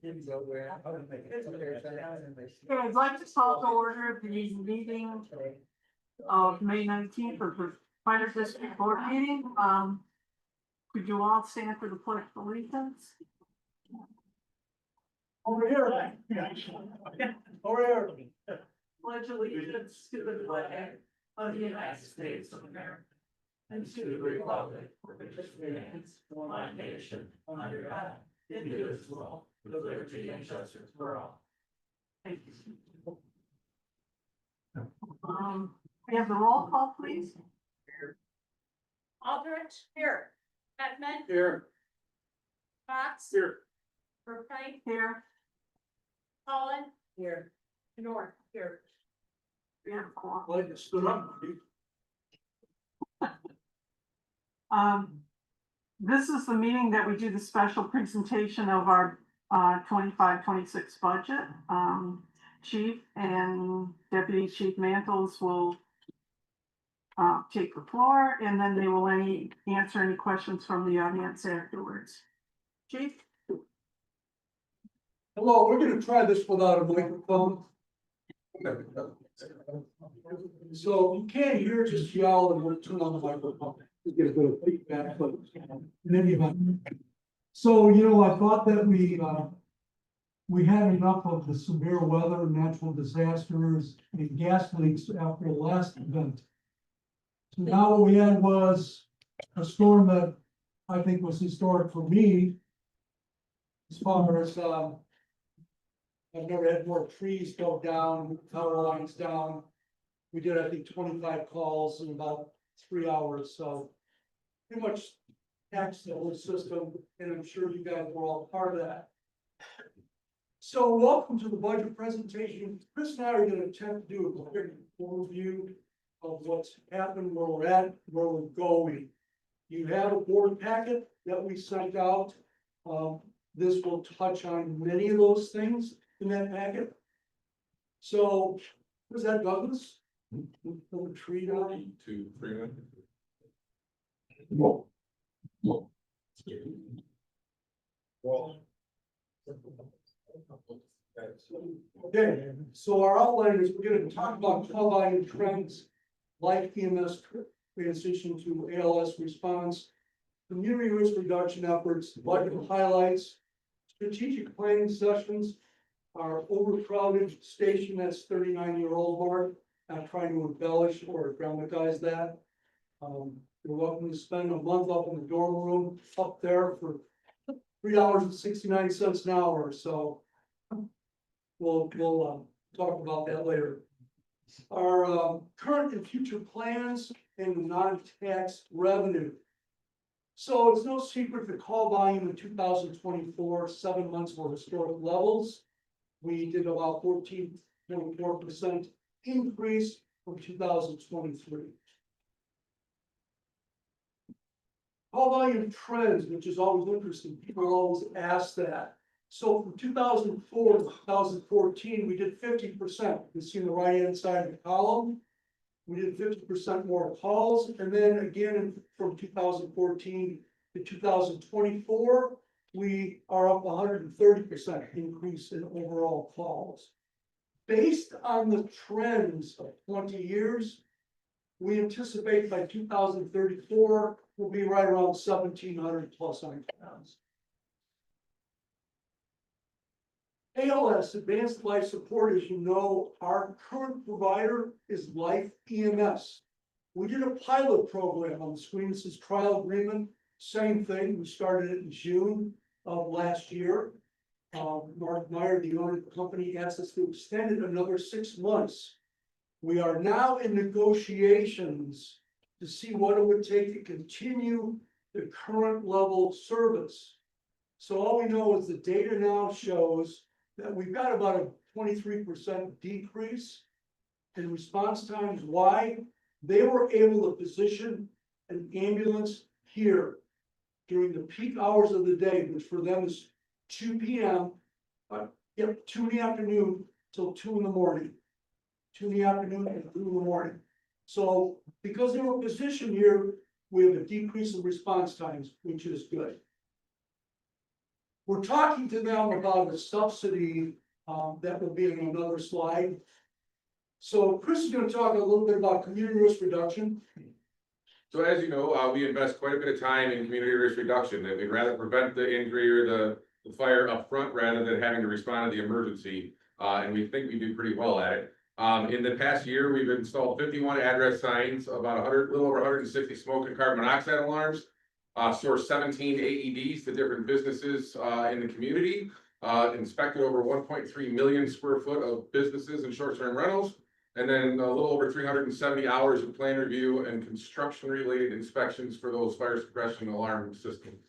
Okay, I'd like to call to order the meeting of May 19th of the Fire District Board meeting. Could you all stand for the pledge of allegiance? Over here. Over here. Pledge allegiance to the flag of the United States of America and to the republic for which it stands, one nation, under God, indivisible, with liberty and justice for all. Thank you. We have the roll call, please. Aldrich. Here. Beckman. Here. Fox. Here. Burknight. Here. Colin. Here. North. Here. We have a quorum. Like it stood up. This is the meeting that we do the special presentation of our 25-26 budget. Chief and Deputy Chief Mantles will take the floor, and then they will answer any questions from the audience afterwards. Chief? Hello, we're gonna try this without a microphone. So if you can't hear, just yell and we'll turn on the microphone. To get a bit of feedback, but in any event. So, I thought that we had enough of the severe weather, natural disasters, and gas leaks after the last event. So now what we had was a storm that I think was historic for me. As far as, I've never had more trees go down, power lines down. We did, I think, 25 calls in about 3 hours, so pretty much taxed the whole system, and I'm sure you guys were all part of that. So welcome to the budget presentation. Chris and I are going to attempt to do a quick overview of what's happened, where we're at, where we're going. You have a board packet that we sent out. This will touch on many of those things in that packet. So, was that Douglas? Put a tree down. 2, 3 minutes. Okay, so our outline is we're going to talk about call volume trends, like EMS transition to ALS response, community risk reduction efforts, budget highlights, strategic planning sessions, our overcrowded station that's 39-year-old board. Not trying to embellish or dramatize that. You're welcome to spend a month up in the dorm room up there for $3.69 an hour. So we'll talk about that later. Our current and future plans and non-tax revenue. So it's no secret the call volume in 2024, 7 months were historic levels. We did about 14.4% increase from 2023. Call volume trends, which is always interesting. People always ask that. So from 2004 to 2014, we did 50%. You see on the right-hand side of the column. We did 50% more calls. And then again, from 2014 to 2024, we are up 130% increase in overall calls. Based on the trends of 20 years, we anticipate by 2034, we'll be right around 1,700 plus on counts. ALS, Advanced Life Support, as you know, our current provider is Life EMS. We did a pilot program on the screen. This is trial agreement, same thing. We started it in June of last year. Mark Meyer, the owner of the company, asked us to extend it another 6 months. We are now in negotiations to see what it would take to continue the current level of service. So all we know is the data now shows that we've got about a 23% decrease in response times. Why? They were able to position an ambulance here during the peak hours of the day, which for them is 2 p.m. 2 in the afternoon till 2 in the morning. 2 in the afternoon and 2 in the morning. So because they were positioned here, we have a decrease in response times, which is good. we're talking to them about a subsidy, that will be in another slide. So Chris is gonna talk a little bit about community risk reduction. So as you know, we invest quite a bit of time in community risk reduction, that we'd rather prevent the injury or the fire up front rather than having to respond to the emergency. And we think we do pretty well at it. In the past year, we've installed 51 address signs, about 100, little over 160 smoke and carbon monoxide alarms. Sourced 17 AEDs to different businesses, in the community. Inspected over 1.3 million square foot of businesses and short-term rentals. And then a little over 370 hours of plan review and construction related inspections for those fire suppression alarm systems.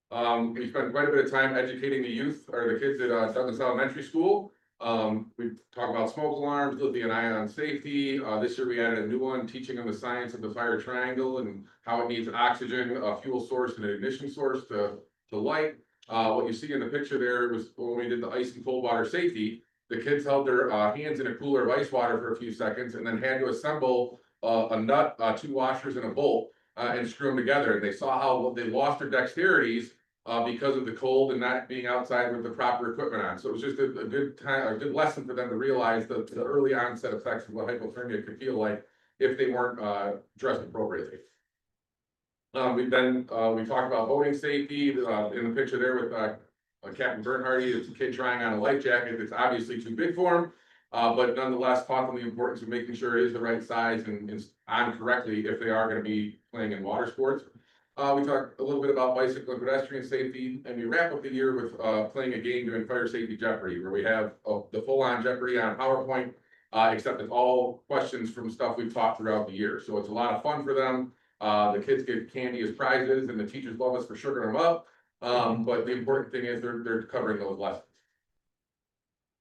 We spent quite a bit of time educating the youth or the kids at Douglas Elementary School. We talk about smoke alarms, lithium-ion safety. This year we added a new one, teaching them the science of the fire triangle and how it needs oxygen, a fuel source and an ignition source to light. What you see in the picture there was when we did the ice and cold water safety. The kids held their hands in a cooler of ice water for a few seconds and then had to assemble a nut, 2 washers and a bolt and screw them together. And they saw how they lost their dexterities because of the cold and not being outside with the proper equipment on. So it was just a good time, a good lesson for them to realize the early onset effects of what hypothermia could feel like if they weren't dressed appropriately. We talked about boating safety in the picture there with Captain Bernhardy. It's a kid trying on a life jacket that's obviously too big for him, but nonetheless taught them the importance of making sure it is the right size and is on correctly if they are going to be playing in water sports. We talked a little bit about bicycle and pedestrian safety, and we wrap up the year with playing a game doing Fire Safety Jeopardy, where we have the full-on Jeopardy on PowerPoint, except it's all questions from stuff we've taught throughout the year. So it's a lot of fun for them. The kids get candy as prizes, and the teachers love us for sugaring them up. But the important thing is they're covering those lessons.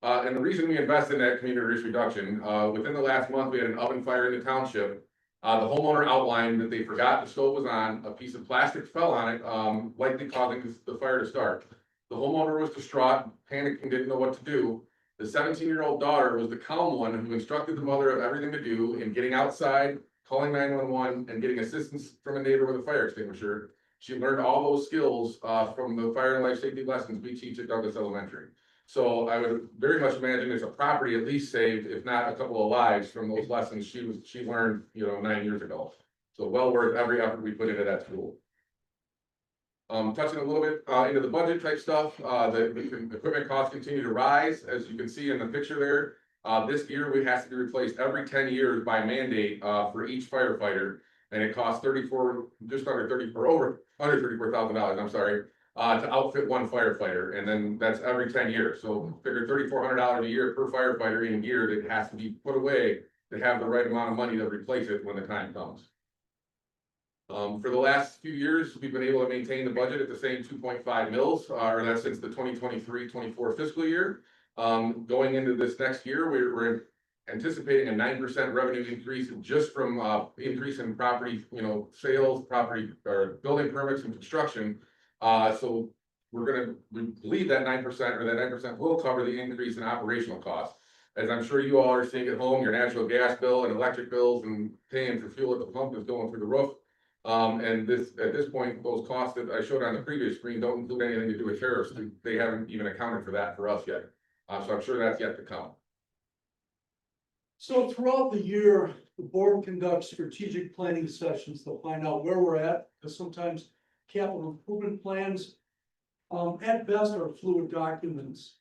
And the reason we invest in that community risk reduction, within the last month, we had an oven fire in the township. The homeowner outlined that they forgot the stove was on, a piece of plastic fell on it, likely causing the fire to start. The homeowner was distraught, panicked, and didn't know what to do. The 17-year-old daughter was the calm one who instructed the mother of everything to do in getting outside, calling 911, and getting assistance from a neighbor with a fire extinguisher. She learned all those skills from the fire and life safety lessons we teach at Douglas Elementary. So I would very much imagine there's a property at least saved, if not a couple of lives from those lessons she learned, 9 years ago. So well worth every effort we put into that school. Touching a little bit into the budget type stuff, the equipment costs continue to rise, as you can see in the picture there. This year we have to be replaced every 10 years by mandate for each firefighter, and it costs under $34,000, I'm sorry, to outfit one firefighter, and then that's every 10 years. So figure $3,400 a year per firefighter in a year that has to be put away to have the right amount of money to replace it when the time comes. For the last few years, we've been able to maintain the budget at the same 2.5 mils, or that's since the 2023-24 fiscal year. Going into this next year, we're anticipating a 9% revenue increase just from increase in property, sales, property or building permits and construction. So we believe that 9% or that 9% will cover the increase in operational costs. As I'm sure you all are seeing at home, your natural gas bill and electric bills and paying for fuel at the pump is going through the roof. And at this point, those costs that I showed on the previous screen don't include anything to do with tariffs. They haven't even accounted for that for us yet. So I'm sure that's yet to come. So throughout the year, the board conducts strategic planning sessions to find out where we're at, because sometimes capital improvement plans, at best, are fluid documents.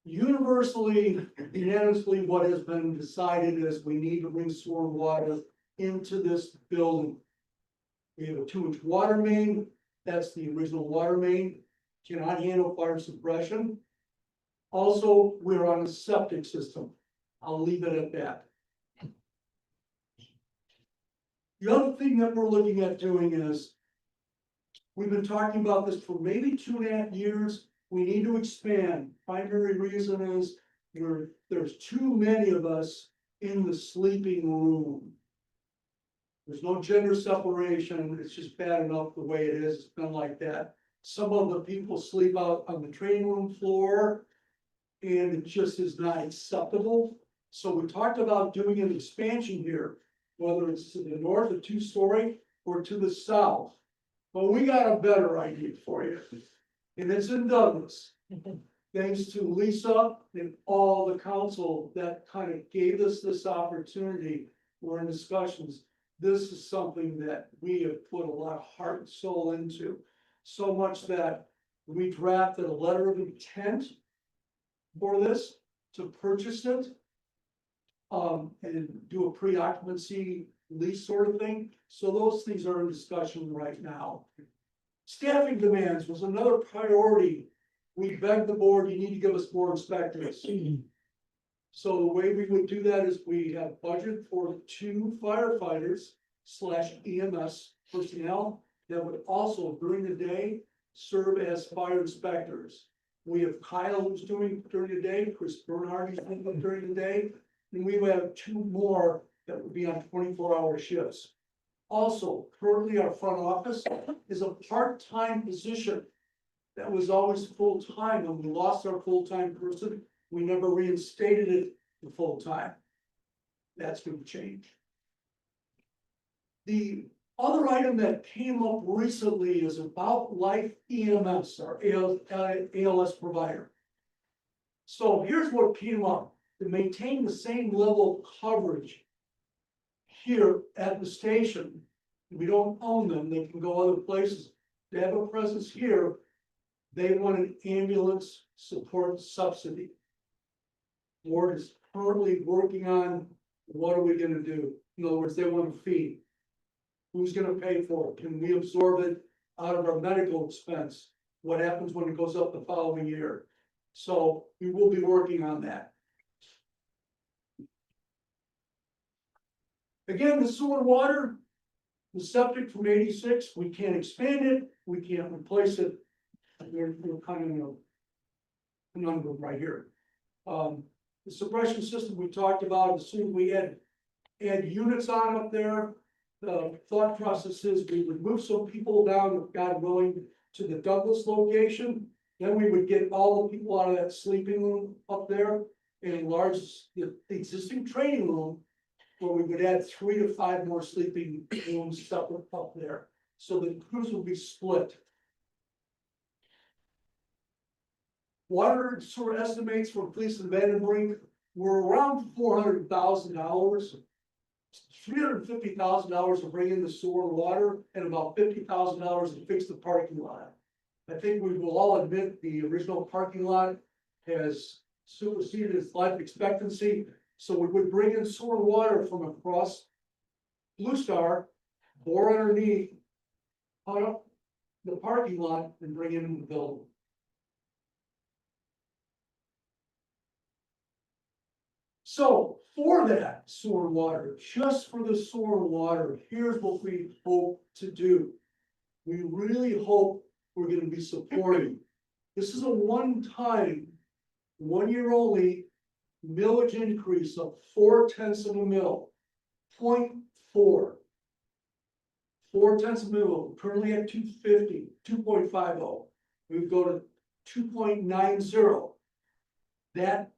Universally, unanimously, what has been decided is we need to bring storm water into this building. We have a 2-inch water main, that's the original water main, cannot handle fire suppression. Also, we're on a septic system. I'll leave it at that. The other thing that we're looking at doing is, we've been talking about this for maybe 2.5 years. We need to expand. Primary reason is there's too many of us in the sleeping room. There's no gender separation. It's just bad enough the way it is. It's been like that. Some of the people sleep out on the training room floor, and it just is not acceptable. So we talked about doing an expansion here, whether it's to the north, a 2-story, or to the south. But we got a better idea for you. And it's in Douglas. Thanks to Lisa and all the council that kind of gave us this opportunity. We're in discussions. This is something that we have put a lot of heart and soul into. So much that we drafted a letter of intent for this, to purchase it. And do a pre-occupancy lease sort of thing. So those things are in discussion right now. Staffing demands was another priority. We begged the board, you need to give us more inspectors. So the way we would do that is we have budget for 2 firefighters / EMS personnel that would also during the day serve as fire inspectors. We have Kyle who's doing during the day, Chris Bernhardt is doing during the day, and we would have 2 more that would be on 24-hour shifts. Also, currently our front office is a part-time position that was always full-time. When we lost our full-time person, we never reinstated it to full-time. That's gonna change. The other item that came up recently is about Life EMS, our ALS provider. So here's what came up: to maintain the same level of coverage here at the station. We don't own them, they can go other places. They have a presence here. They want an ambulance support subsidy. Board is currently working on, what are we gonna do? In other words, they want a fee. Who's gonna pay for it? Can we absorb it out of our medical expense? What happens when it goes up the following year? So we will be working on that. Again, the sewer water, the septic from 86, we can't expand it, we can't replace it. We're kind of in a conundrum right here. The suppression system we talked about, as soon as we add units on up there, the thought process is we would move some people down, God willing, to the Douglas location. Then we would get all the people out of that sleeping room up there and enlarge the existing training room, where we would add 3 to 5 more sleeping rooms separate up there. So the crews will be split. Water and sewer estimates for police and Vandenbrink were around $400,000. $350,000 to bring in the sewer and water, and about $50,000 to fix the parking lot. I think we will all admit the original parking lot has superseded its life expectancy. So we would bring in sewer and water from across Blue Star, bore underneath, put up the parking lot and bring it into the building. So for that sewer and water, just for the sewer and water, here's what we hope to do. We really hope we're gonna be supporting. This is a one-time, 1 year only millage increase of 0.4 of a mil, 0.4. 0.4 of a mil, currently at 250, 2.50. We would go to 2.90. That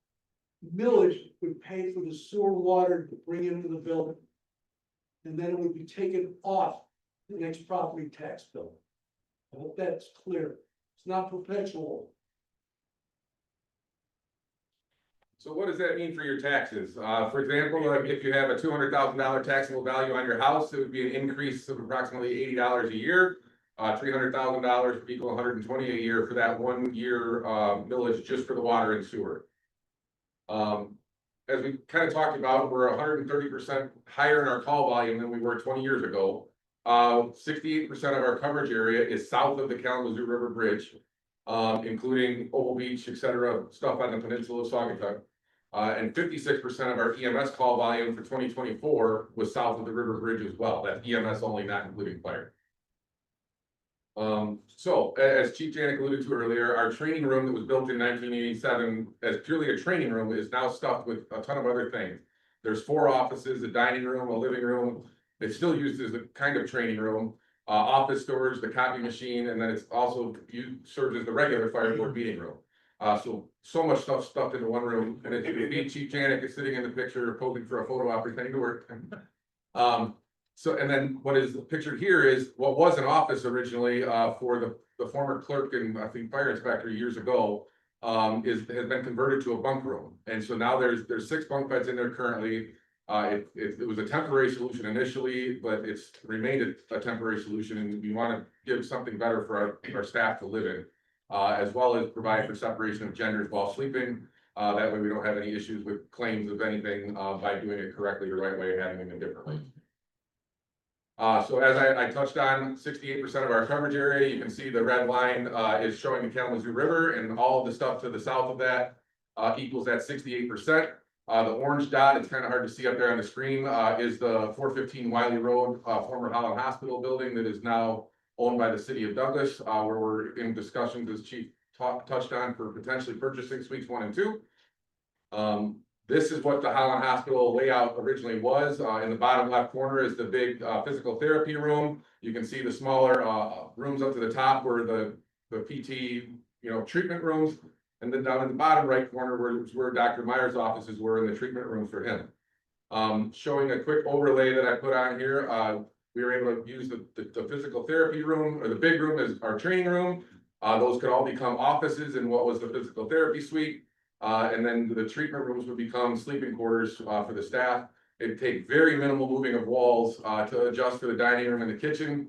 millage would pay for the sewer water to bring into the building. And then it would be taken off the next property tax bill. I hope that's clear. It's not perpetual. So what does that mean for your taxes? For example, like if you have a $200,000 taxable value on your house, it would be an increase of approximately $80 a year. $300,000 would equal $120 a year for that 1 year millage just for the water and sewer. As we kind of talked about, we're 130% higher in our call volume than we were 20 years ago. 68% of our coverage area is south of the Kalamazoo River Bridge, including Oval Beach, etc., stuff on the peninsula of Saugatuck. And 56% of our EMS call volume for 2024 was south of the River Bridge as well. That's EMS only, not including fire. So as Chief Janik alluded to earlier, our training room that was built in 1987 as purely a training room is now stuffed with a ton of other things. There's 4 offices, a dining room, a living room. It's still used as a kind of training room, office storage, the copy machine, and then it's also serves as the regular fire board meeting room. So much stuff stuffed into one room, and me and Chief Janik is sitting in the picture posing for a photo op pretending to work. So, and then what is pictured here is what was an office originally, for the former clerk and I think fire inspector years ago. Has been converted to a bunk room, and so now there's 6 bunk beds in there currently. It was a temporary solution initially, but it's remained a temporary solution, and we wanna give something better for our staff to live in. As well as provide for separation of genders while sleeping, that way we don't have any issues with claims of anything, by doing it correctly, the right way, or having them differently. So as I touched on, 68% of our coverage area, you can see the red line, is showing the Kalamazoo River, and all of the stuff to the south of that, equals that 68%. The orange dot, it's kind of hard to see up there on the screen, is the 415 Wiley Road, former Holland Hospital building that is now owned by the city of Douglas, where we're in discussions, as Chief touched on, for potentially purchasing suites 1 and 2. This is what the Holland Hospital layout originally was. In the bottom left corner is the big physical therapy room. You can see the smaller rooms up to the top were the PT, treatment rooms. And then down in the bottom right corner where Dr. Meyer's offices were, in the treatment rooms for him. Showing a quick overlay that I put on here, we were able to use the physical therapy room, or the big room, as our training room. Those could all become offices in what was the physical therapy suite. And then the treatment rooms would become sleeping quarters for the staff. It'd take very minimal moving of walls to adjust for the dining room and the kitchen,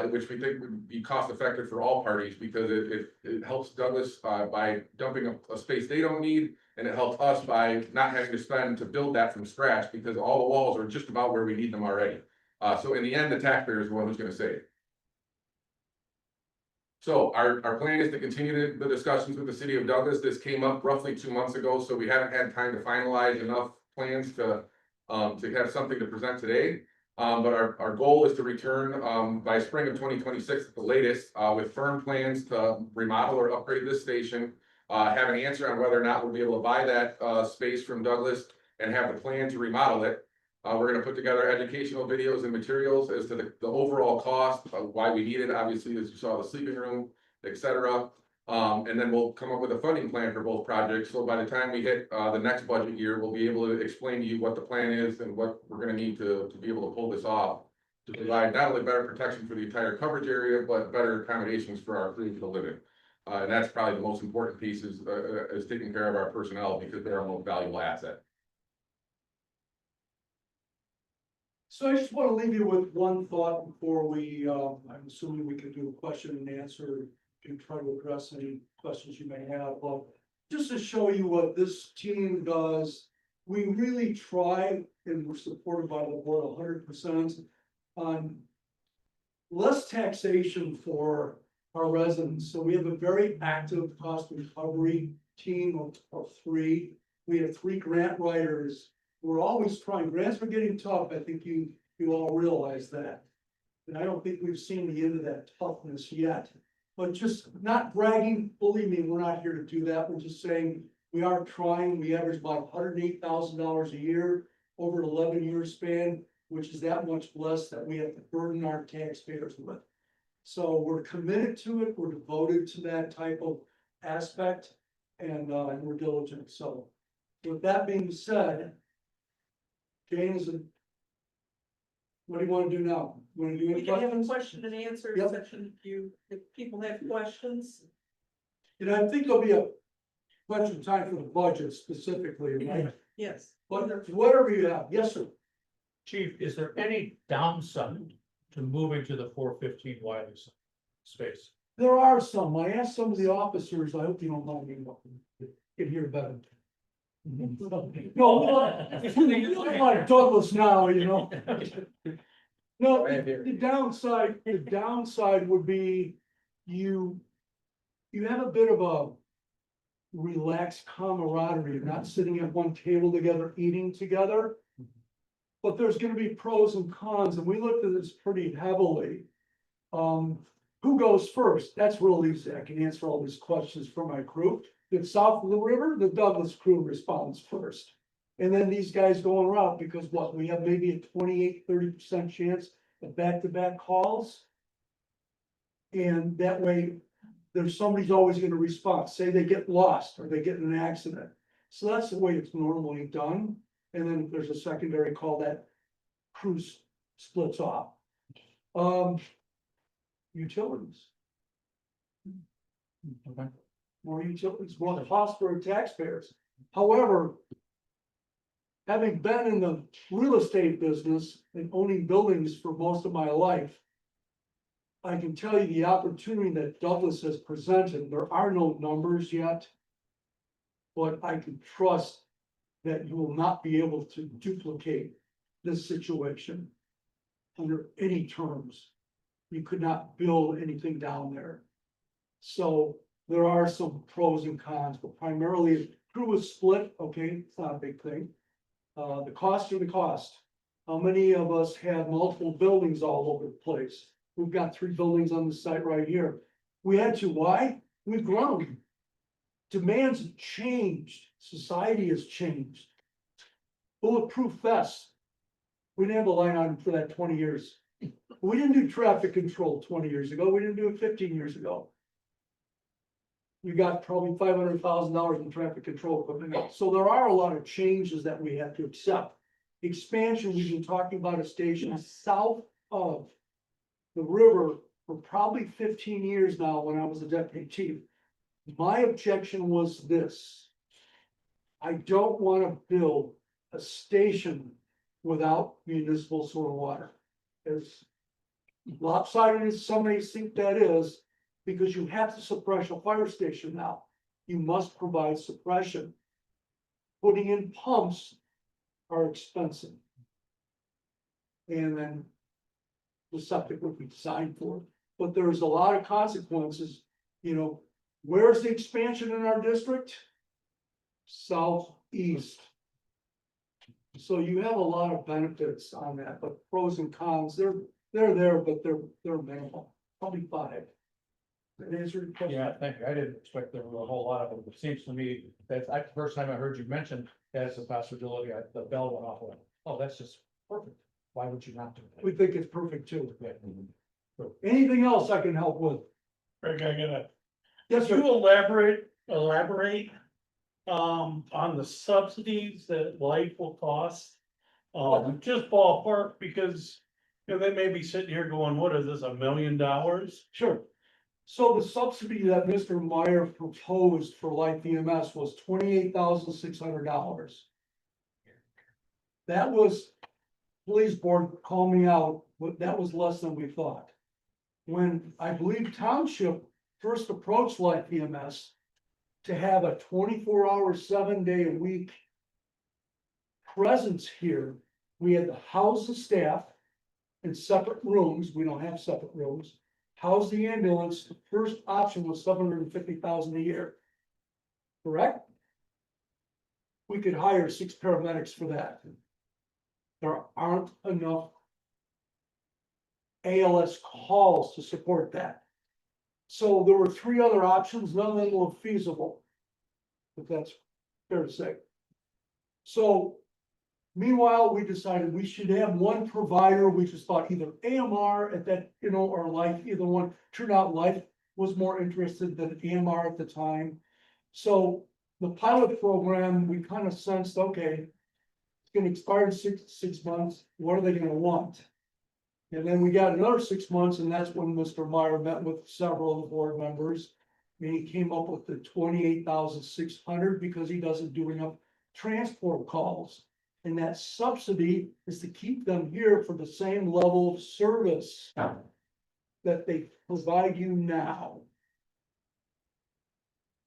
which we think would be cost effective for all parties, because it helps Douglas by dumping a space they don't need, and it helps us by not having to spend to build that from scratch, because all the walls are just about where we need them already. So in the end, the taxpayer is the one who's going to save. So our plan is to continue the discussions with the city of Douglas. This came up roughly 2 months ago, so we haven't had time to finalize enough plans to have something to present today. But our goal is to return by spring of 2026 at the latest, with firm plans to remodel or upgrade this station. Have an answer on whether or not we'll be able to buy that space from Douglas, and have the plan to remodel it. We're gonna put together educational videos and materials as to the overall cost of why we need it, obviously, as you saw, the sleeping room, etc. And then we'll come up with a funding plan for both projects, so by the time we hit the next budget year, we'll be able to explain to you what the plan is and what we're gonna need to be able to pull this off. To provide not only better protection for the entire coverage area, but better accommodations for our crew to live in. And that's probably the most important piece, is taking care of our personnel, because they're our most valuable asset. So I just want to leave you with one thought before I'm assuming we can do a question and answer, to try to address any questions you may have. But just to show you what this team does, we really try, and we're supported by the board 100%, on less taxation for our residents. So we have a very active cost recovery team of 3. We have 3 grant writers. We're always trying. Grants are getting tough. I think you all realize that. And I don't think we've seen the end of that toughness yet. But just not bragging, believe me, we're not here to do that. We're just saying we are trying. We average about $108,000 a year over an 11-year span, which is that much less that we have to burden our taxpayers with. So we're committed to it. We're devoted to that type of aspect, and we're diligent. So with that being said, James, what do you want to do now? Want to do We any can have a questions? question and answer Yep. section if people have questions. And I think there'll be a question time for the budget specifically, right? Yes. But whatever you have, yes, sir. Chief, is there any downside to moving to the 415 Wiley space? There are some. I asked some of the officers, I hope you don't mind me, can hear better. No, you don't want Douglas now, No, the downside would be you have a bit of a relaxed camaraderie. You're not sitting at one table together, eating together. But there's gonna be pros and cons, and we looked at this pretty heavily. Who goes first? That's real easy. I can answer all these questions for my crew. If south of the river, the Douglas crew responds first. And then these guys go en route, because what, we have maybe a 28-30% chance of back-to-back calls. And that way, somebody's always gonna respond. Say they get lost or they get in an accident. So that's the way it's normally done. And then if there's a secondary call, that crews splits off. Utilities, Okay. more utilities, more cost for our taxpayers. However, having been in the real estate business and owning buildings for most of my life, I can tell you the opportunity that Douglas has presented, there are no numbers yet. But I can trust that you will not be able to duplicate this situation under any terms. You could not build anything down there. So there are some pros and cons, but primarily if crew is split, okay, it's not a big thing. The cost are the cost. How many of us have multiple buildings all over the place? We've got 3 buildings on the site right here. We had to, why? We've grown. Demands have changed, society has changed. Bulletproof vests. We didn't have a line item for that 20 years. We didn't do traffic control 20 years ago, we didn't do it 15 years ago. We got probably $500,000 in traffic control equipment, so there are a lot of changes that we have to accept. Expansion, we've been talking about a station south of the river for probably 15 years now when I was a deputy chief. My objection was this. I don't want to build a station without municipal sewer water. As lopsided as some may think that is, because you have to suppress a fire station now. You must provide suppression. Putting in pumps are expensive. And then the septic would be designed for it. But there's a lot of consequences, you know. Where's the expansion in our district? Southeast. So you have a lot of benefits on that, but pros and cons, they're there, but they're minimal, probably 5. That answer your question? Yeah, thank you. I didn't expect there were a whole lot of them. It seems to me that the first time I heard you mention as a possibility, the bell went off. Like, oh, that's just perfect. Why would you not do that? We think it's perfect too. Yeah. Anything else I can help with? Greg, I gotta, Yes, could sir. you elaborate on the subsidies that life will cost? Just ballpark, because, you know, they may be sitting here going, what is this, $1 million? Sure. So the subsidy that Mr. Meyer proposed for Life EMS was $28,600. That was, police board called me out, but that was less than we thought. When I believe Township first approached Life EMS to have a 24-hour, 7-day-a-week presence here, we had to house the staff in separate rooms. We don't have separate rooms. House the ambulance. The first option was $750,000 a year. Correct? We could hire 6 paramedics for that. There aren't enough ALS calls to support that. So there were 3 other options, none of them were feasible. If that's fair to say. So meanwhile, we decided we should have one provider. We just thought either AMR at that, you know, or Life, either one. Turned out Life was more interested than AMR at the time. So the pilot program, we kind of sensed, okay, it's gonna expire in six months. What are they gonna want? And then we got another 6 months, and that's when Mr. Meyer met with several of the board members. And he came up with the 28,600 because he doesn't do enough transport calls. And that subsidy is to keep them here for the same level of service that they provide you now.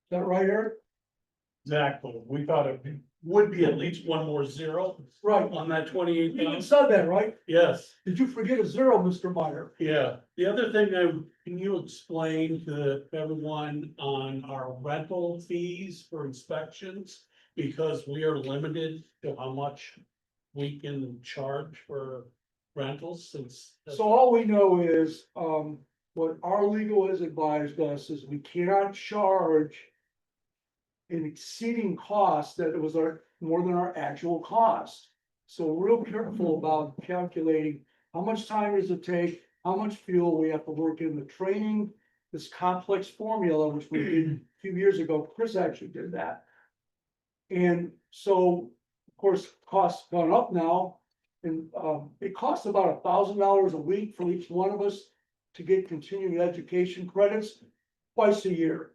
Is that right, Eric? Exactly. We thought it would be at least one more zero Right. on that You 28,000. said that, right? Yes, Did you forget a 0, Mr. Meyer? yeah. The other thing, can you explain to everyone on our rental fees for inspections? Because we are limited to how much we can charge for rentals since. So all we know is, what our legal has advised us is we cannot charge an exceeding cost that it was more than our actual cost. So we're real careful about calculating how much time does it take, how much fuel we have to work in the training, this complex formula, which we did a few years ago. Chris actually did that. And so, of course, costs gone up now. And, it costs about $1,000 a week for each one of us to get continuing education credits twice a year.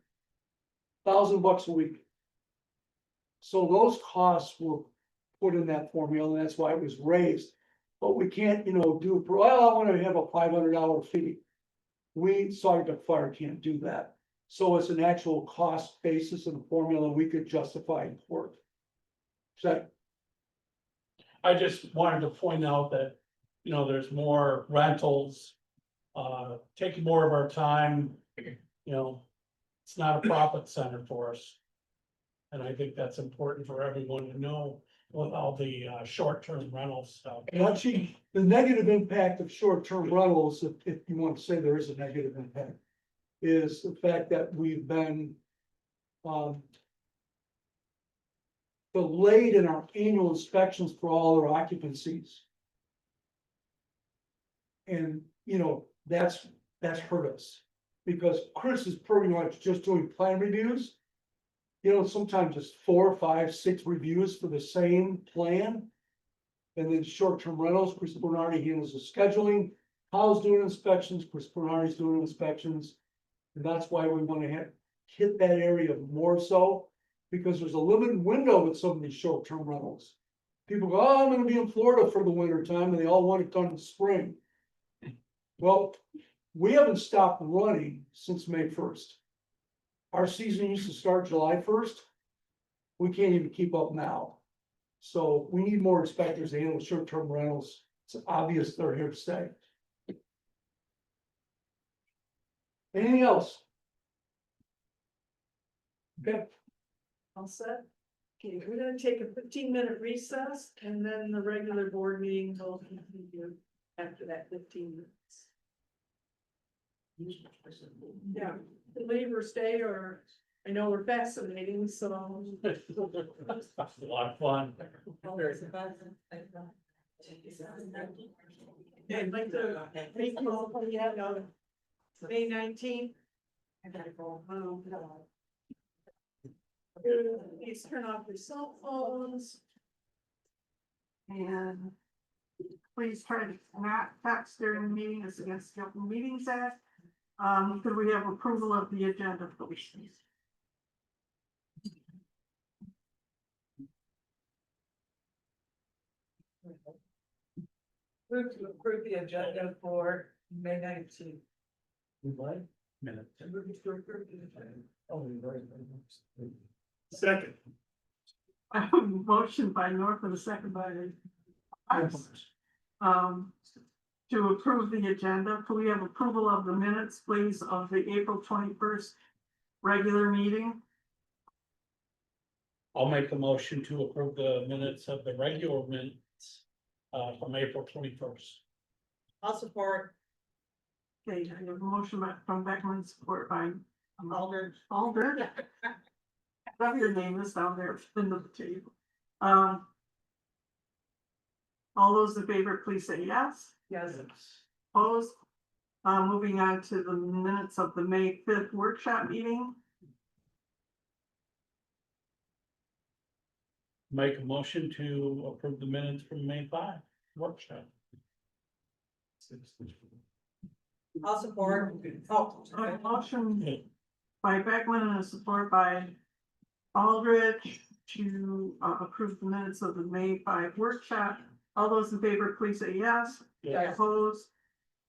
$1,000 a week. So those costs were put in that formula, and that's why it was raised. But we can't, do, well, I wanna have a $500 fee. We, Sagatuck Fire can't do that. So it's an actual cost basis and a formula we could justify in court. So, I just wanted to point out that, there's more rentals. Taking more of our time, it's not a profit center for us. And I think that's important for everyone to know with all the short-term rental stuff. and actually, the negative impact of short-term rentals, if you want to say there is a negative impact, is the fact that we've been delayed in our annual inspections for all our occupancies. And, that's hurt us, because Chris is pretty much just doing plan reviews. Sometimes it's 4, 5, 6 reviews for the same plan. And then short-term rentals, Chris Bernardi handles the scheduling, Kyle's doing inspections, Chris Bernardi's doing inspections. And that's why we want to hit that area more so, because there's a limited window with some of these short-term rentals. People go, oh, I'm gonna be in Florida for the winter time, and they all want it done in the spring. Well, we haven't stopped running since May 1st. Our season used to start July 1st. We can't even keep up now. So we need more inspectors to handle short-term rentals. It's obvious they're here to stay. Anything else? Okay, All set? Okay, we're gonna take a 15-minute recess and then the regular board meeting will continue after that 15 minutes. Yeah, leave or stay, or I know we're fascinating, so. It's a lot of fun. Yeah, I'd like to make you all, yeah, no, May 19th. Please turn off your cell phones. And please try to not text during the meeting, it's against the Open Meetings Act. Could we have approval of the agenda, please? Move to approve the agenda for May 19th. Minute. second. I have a motion by North and a second by to approve the agenda. Could we have approval of the minutes, please, of the April 21st regular meeting? I'll make a motion to approve the minutes of the regular minutes from April 21st. I'll support. Okay, I have a motion from Beckman, support by Aldridge. Aldridge. Love your name is down there in the table. All those in favor, please say yes. Yes. Opposed? Moving on to the minutes of the May 5th workshop meeting. Make a motion to approve the minutes from May 5 workshop. I'll support. Oh, A motion by Beckman and a support by Aldridge to approve the minutes of the May 5 workshop. All those in favor, please say yes. Yes. Opposed?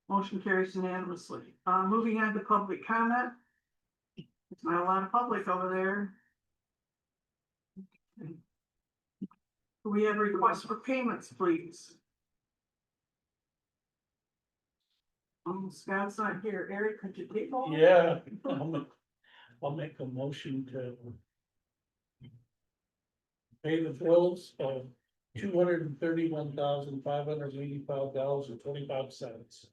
Motion carries unanimously. Moving on to public comment. There's not a lot of public over there. We have requests for payments, please. Scott's not here. Eric, could you take over? Yeah, I'll make a motion to pay the bills of $231,585.25.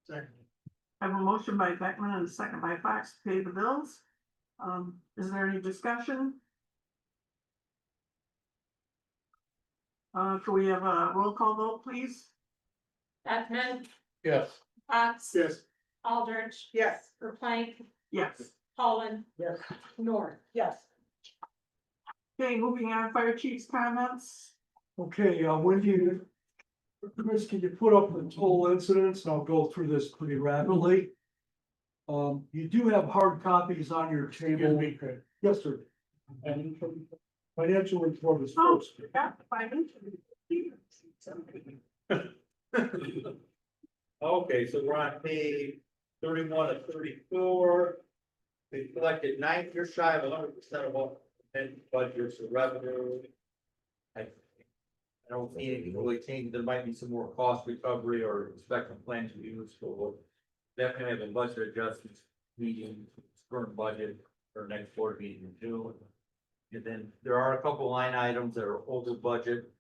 Second. I have a motion by Beckman and a second by Fox to pay the bills. Is there any discussion? Can we have a roll call vote, please? Beckman, Yes. Fox. Yes. Aldridge. yes. Ruffin, Yes. Colin, Yes. North. Yes. Okay, moving on, fire chief's comments. Okay, Wendy, Chris, can you put up the total incidents? And I'll go through this pretty rapidly. You do have hard copies on your table. Yes, sir. And financial report is Oh, first. yeah, fine. Okay, so we're on page 31 of 34. We collected you're shy of 100% of what budgets or revenue. I don't see anything really changed. There might be some more cost recovery or expected plans to be used for. Definitely have a budget adjustments meeting, current budget for next board meeting in June. And then there are a couple line items that are over budget,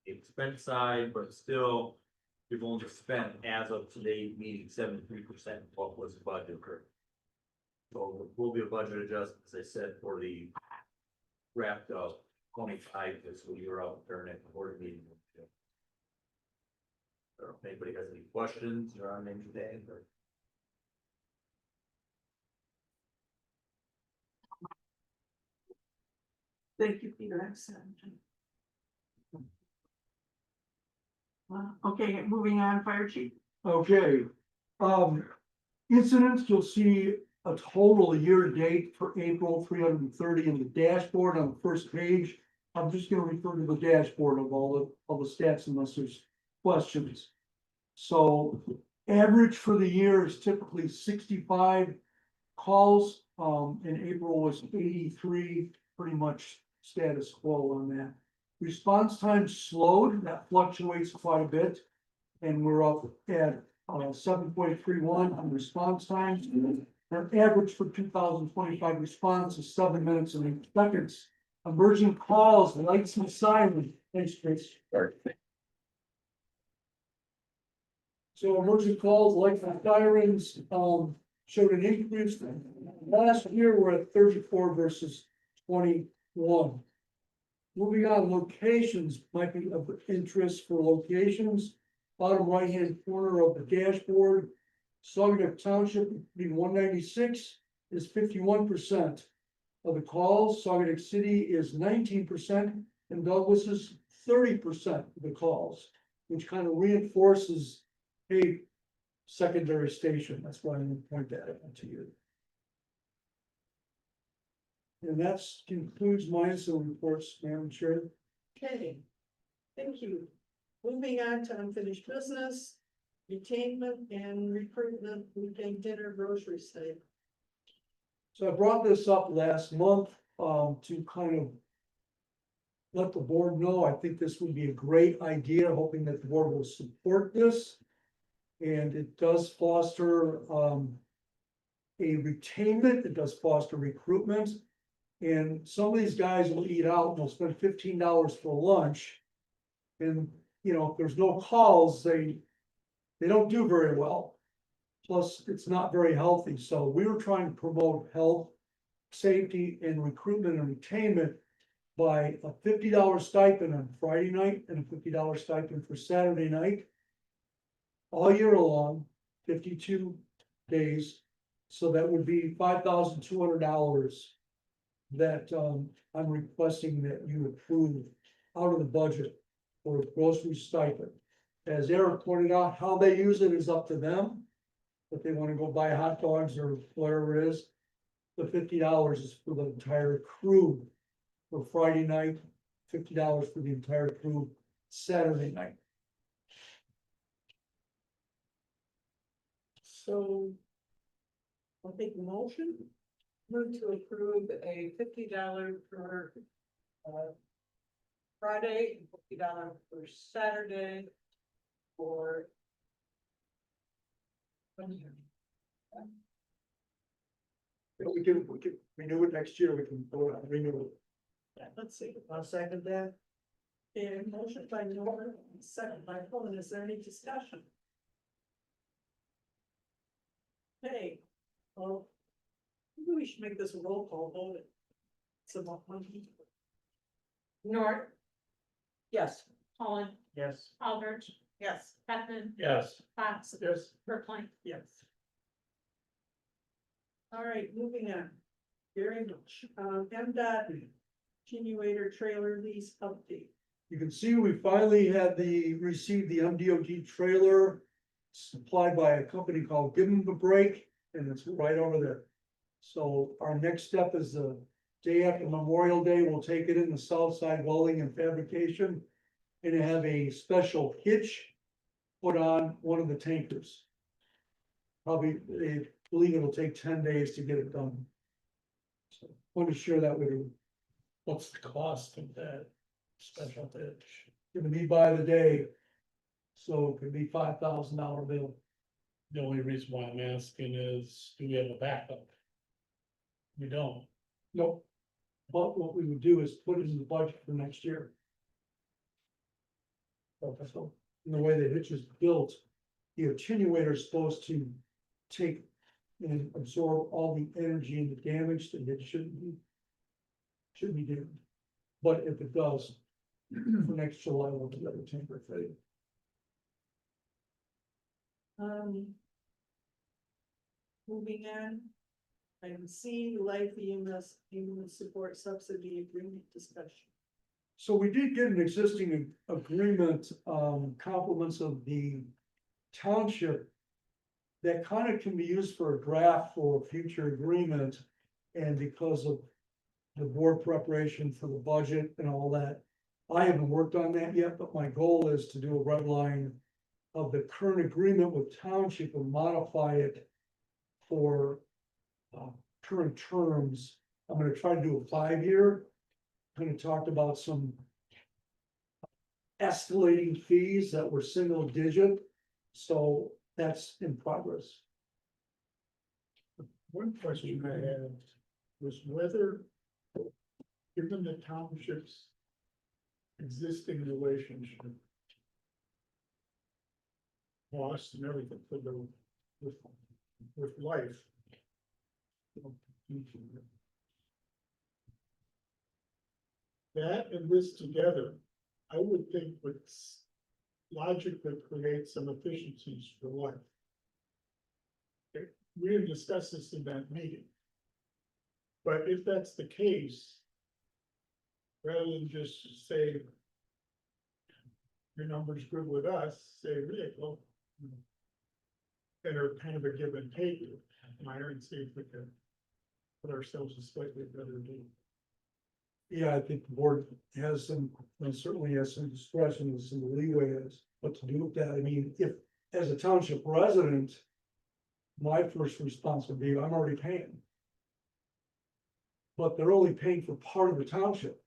the expense side, but still. You've only spent as of today's meeting 73% of what was budgeted. So there will be a budget adjustment, as I said, for the wrapped up 25 fiscal year out during that board meeting. I don't know if anybody has any questions or on anything or. Thank you, Peter. Excellent. Okay, moving on, fire chief. Okay, incidents, you'll see a total year to date for April, 330 in the dashboard on the first page. I'm just gonna refer to the dashboard of all the stats unless there's questions. So average for the year is typically 65 calls. In April was 83, pretty much status quo on that. Response time slowed, that fluctuates quite a bit. And we're up at 7.31 on response times. Our average for 2025 response is 7 minutes and 8 seconds. Emerging calls, lights and sirens. Thanks, Chris. So emerging calls, lights and sirens, showed an increase. Last year, we're at 34 versus 21. Moving on, locations might be of interest for locations. Bottom right-hand corner of the dashboard, Saugatuck Township being 196 is 51% of the calls. Saugatuck City is 19%, and Douglas is 30% of the calls, which kind of reinforces a secondary station. That's why I'm going to point that out to you. And that concludes my incident reports, Madam Chair. Okay, thank you. Moving on to unfinished business, retainment and recruitment, weekend dinner grocery sale. So I brought this up last month, to kind of let the board know, I think this would be a great idea, hoping that the board will support this. And it does foster, a retainment, it does foster recruitment. And some of these guys will eat out and they'll spend $15 for lunch. And, you know, if there's no calls, they don't do very well. Plus, it's not very healthy. So we were trying to promote health, safety, and recruitment and retainment by a $50 stipend on Friday night and a $50 stipend for Saturday night. All year long, 52 days. So that would be $5,200 that I'm requesting that you approve out of the budget for grocery stipend. As Eric pointed out, how they use it is up to them. If they want to go buy hot dogs or whatever it is, the $50 is for the entire crew for Friday night, $50 for the entire crew Saturday night. So I'll take the motion. Move to approve a $50 for Friday, $50 for Saturday for 1 year. We can renew it next year, we can renew it. Yeah, let's see. I'll second that. And motion by Norman, second by Colin. Is there any discussion? Hey, well, maybe we should make this a roll call vote. It's about money. North, Yes. Colin, Yes. Aldridge, Yes. Peckman, Yes. Fox, Yes. Brookline. Yes. All right, moving on. Very much. MDOT continuator trailer lease update. You can see we finally received the MDOT trailer supplied by a company called Give 'Em a Break, and it's right over there. So our next step is the day after Memorial Day, we'll take it in the south side welding and fabrication and have a special hitch put on one of the tankers. Probably, they believe it'll take 10 days to get it done. So, want to share that with you. What's the cost of that special pitch? Gonna be by the day. So it could be $5,000 bill. The only reason why I'm asking is, do we have a backup? We don't. Nope. But what we would do is put it in the budget for next year. So, and the way the hitch is built, the attenuator is supposed to take and absorb all the energy and the damage that it shouldn't be. Shouldn't be doing. But if it does, for next July, we'll get the tanker fitted. Moving on. Item C, life EMS support subsidy agreement discussion. So we did get an existing agreement, compliments of the township. That kind of can be used for a draft for a future agreement. And because of the board preparation for the budget and all that. I haven't worked on that yet, but my goal is to do a red line of the current agreement with township and modify it for current terms. I'm gonna try to do a 5-year. I'm gonna talk about some escalating fees that were single digit, so that's in progress. One question I have was whether, given the township's existing relationship, cost and everything for the, with life. That and this together, I would think would logically create some efficiencies for life. We didn't discuss this in that meeting. But if that's the case, rather than just say, your number's good with us, say, vehicle, that are kind of a give and take, Meyer, and see if we can put ourselves in slightly better deal. Yeah, I think the board has some, and certainly has some discretion and some leeway as what to do with that. I mean, if, as a township resident, my first response would be, I'm already paying. But they're only paying for part of the township.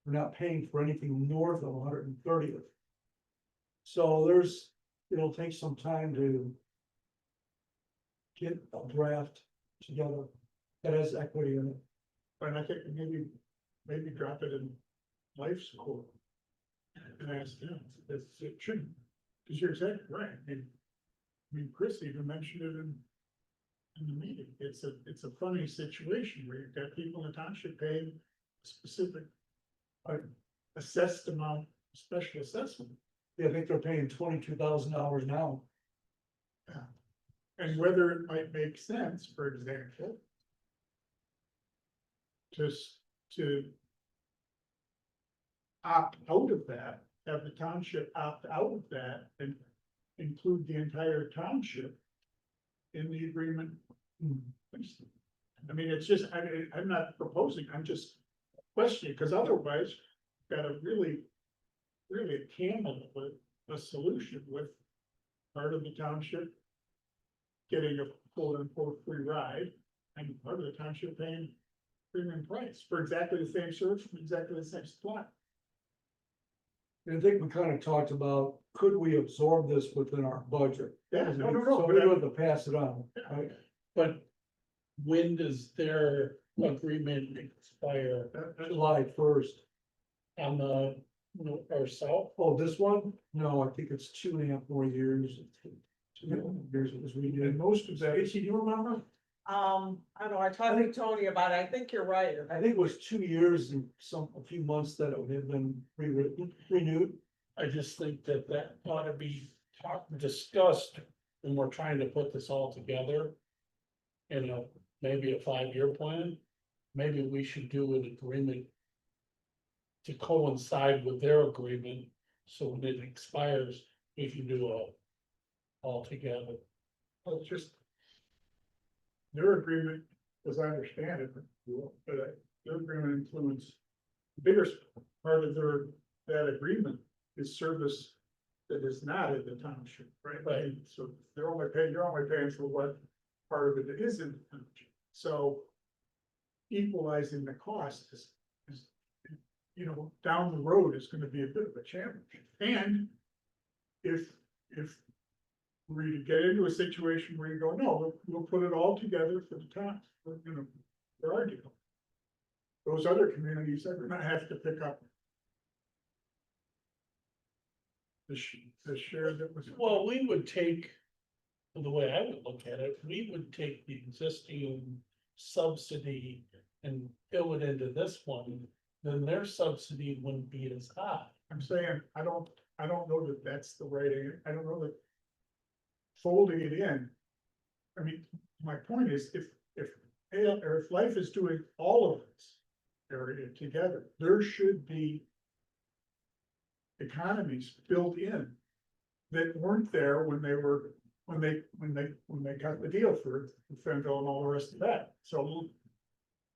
They're not paying for anything north of 130th. So it'll take some time to get a draft together that has equity in it. And I think maybe drop it in life support. And ask them, it shouldn't, because you're exactly right. I mean, Chris even mentioned it in the meeting. It's a funny situation where you've got people in the township paying specific assessed amount, special assessment. Yeah, I think they're paying $22,000 now. And whether it might make sense, for example, just to opt out of that, have the township opt out of that and include the entire township in the agreement. I mean, it's just, I'm not proposing, I'm just questioning, because otherwise, got a really camel with a solution with part of the township getting a quote unquote free ride, and part of the township paying premium price for exactly the same service from exactly the same supply. And I think we kind of talked about, could we absorb this within our budget? Yeah, no. So we don't have to pass it on, right? But when does their agreement expire July 1st. on the, or south? Oh, this one? No, I think it's 2.5 more years. 2.5 years as we And did. most of that, Casey, do you remember? I don't know, I talked to Tony about it, I think you're right. I think it was 2 years and a few months that it had been renewed. I just think that ought to be discussed when we're trying to put this all together. In maybe a 5-year plan, maybe we should do an agreement. to coincide with their agreement, so when it expires, we can do all together. Well, it's just. Their agreement, as I understand it, but their agreement includes. The biggest part of that agreement is service that is not in the township, right? Right. So you're only paying for what part of it is in the township, so. Equalizing the cost is, down the road is gonna be a bit of a challenge, and. If we get into a situation where you go, no, we'll put it all together for the town, they're arguing. Those other communities are gonna have to pick up. The share that was. Well, we would take, the way I would look at it, we would take the existing subsidy and fill it into this one, then their subsidy wouldn't be as high. I'm saying, I don't know that that's the right, I don't know that. Folding it in. I mean, my point is, if life is doing all of this area together, there should be. Economies built in. That weren't there when they got the deal for Fenville and all the rest of that, so.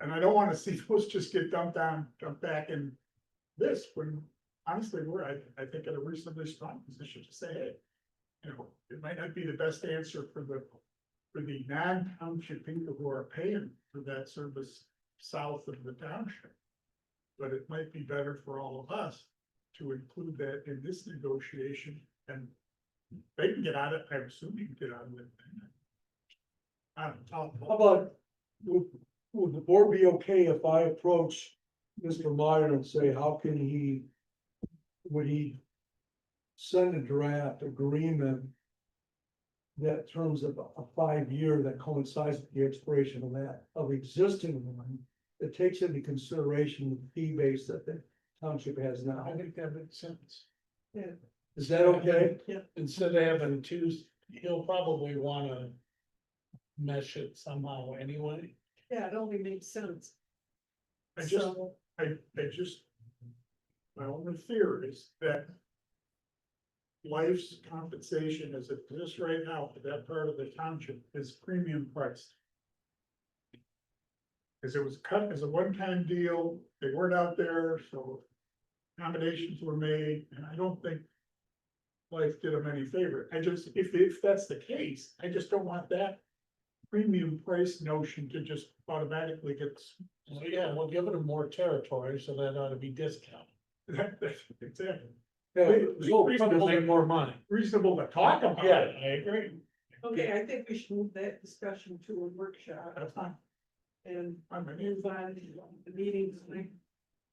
And I don't wanna see those just get dumped back in this, when honestly, I think at a reasonably strong position to say, hey. It might not be the best answer for the non-township people who are paying for that service south of the township. But it might be better for all of us to include that in this negotiation, and they can get out of it, I assume you can get out of it. I don't know. How about, would the board be okay if I approach Mr. Meyer and say, how can would he send a draft agreement that terms of a 5-year that coincides with the expiration of existing one, that takes into consideration the fee base that the township has now? I think that makes sense. Yeah. Is that okay? Instead of having two, he'll probably wanna mesh it somehow anyway. Yeah, it only makes sense. I just, So, my only fear is that. Life's compensation as it exists right now for that part of the township is premium priced. Cause it was cut as a one-time deal, they weren't out there, so accommodations were made, and I don't think. Life did them any favor, if that's the case, I just don't want that. Premium price notion to just automatically get. So yeah, we'll give it more territory, so that ought to be discounted. That's exactly. Yeah, Reasonable, make more money. Reasonable to talk about. Yeah, I agree. okay, I think we should move that discussion to a workshop That's fine. and I'm in. move on to the meeting tonight.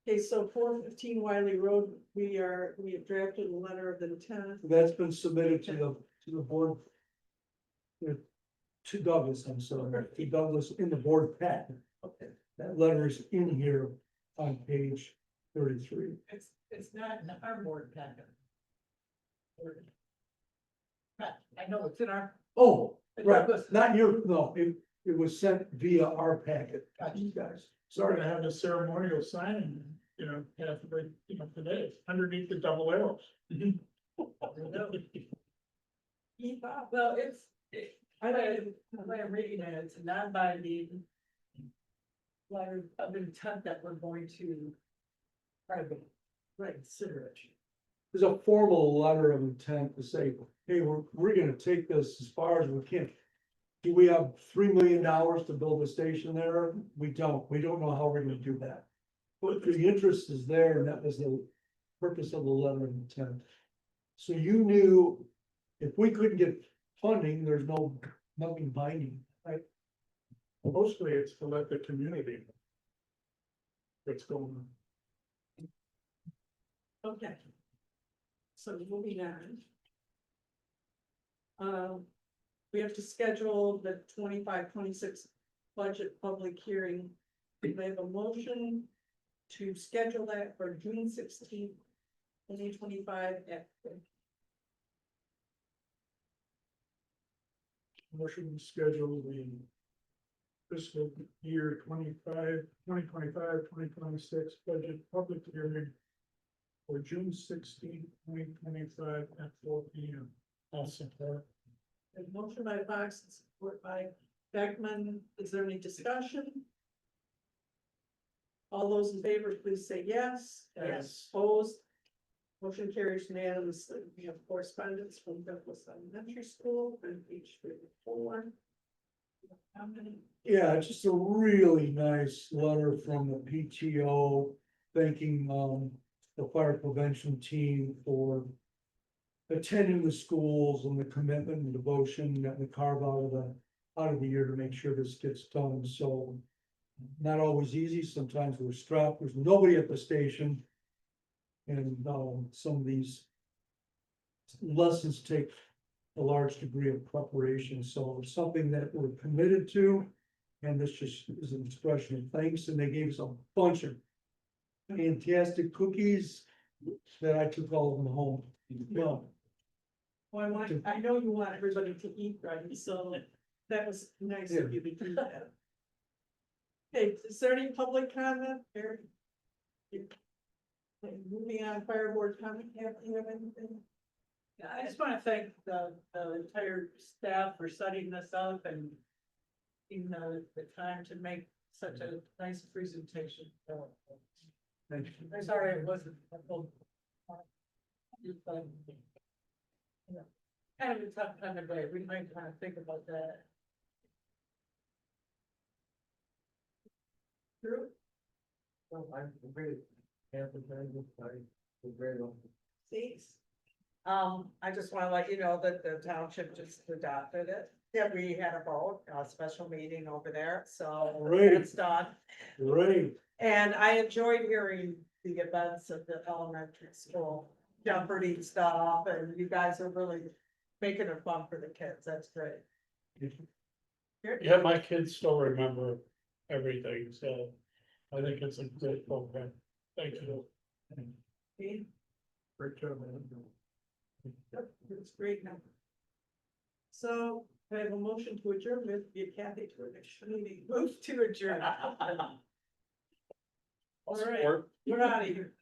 Okay, so 415 Wiley Road, we have drafted a letter of intent. That's been submitted to the board. To Douglas, I'm sorry, to Douglas in the board pack. Okay. That letter is in here on page 33. It's not in our board packet. I know it's in our. Oh, right, not your, no, it was sent via our packet, you guys. Sorry to have a ceremonial signing, halfway, today, underneath the double arrows. Well, I'm reading it, it's a non-binding. Letter of intent that we're going to. Try to consider it. There's a formal letter of intent to say, hey, we're gonna take this as far as we can. Do we have $3 million to build a station there? We don't know how we're gonna do that. But the interest is there, and that was the purpose of the letter of intent. So you knew if we couldn't get funding, there's nothing binding, right? Mostly it's to let the community. What's going on. Okay. So moving on. We have to schedule the 25-26 budget public hearing. We have a motion to schedule that for June 16th, 2025 at. Motion to schedule the. Fiscal year 2025, 2026 budget public hearing for June 16, 2025 at 4 P.M. I'll support. A motion by Fox and support by Beckman. Is there any discussion? All those in favor, please say yes. Yes. Opposed? Motion carries unanimously. We have correspondence from Douglas Elementary School on page 34. How many? Yeah, just a really nice letter from the PTO thanking, the fire prevention team for attending the schools and the commitment and devotion that we carve out of the year to make sure this gets done. So not always easy. Sometimes we're strapped. There's nobody at the station. And, some of these lessons take a large degree of preparation. So it's something that we're committed to. And this just is an expression of thanks. And they gave us a bunch of fantastic cookies that I took all of them home. Yeah. Well, I know you want everybody to eat right, so that was nice of you to do that. Okay, is there any public comment? Barry? Okay, moving on, fire board comment, you have anything? Yeah, I just wanna thank the entire staff for setting this up and taking the time to make such a nice presentation. Thank you. I'm sorry it wasn't. Just, you know, kind of a tough time of day, we might kind of think about that. Drew? Stace? I just wanna let you know that the township just adopted it, that we had a vote, a special meeting over there, so Great. it's done. Great. And I enjoyed hearing the events at the elementary school, Jeopardy stuff, and you guys are really making it fun for the kids, that's great. Yeah, my kids still remember everything, so I think it's a great program. Thank you. Okay, Great job, man. it's great now. So I have a motion to adjourn with the Kathy to the next meeting. Move to adjourn. All right, we're out of here.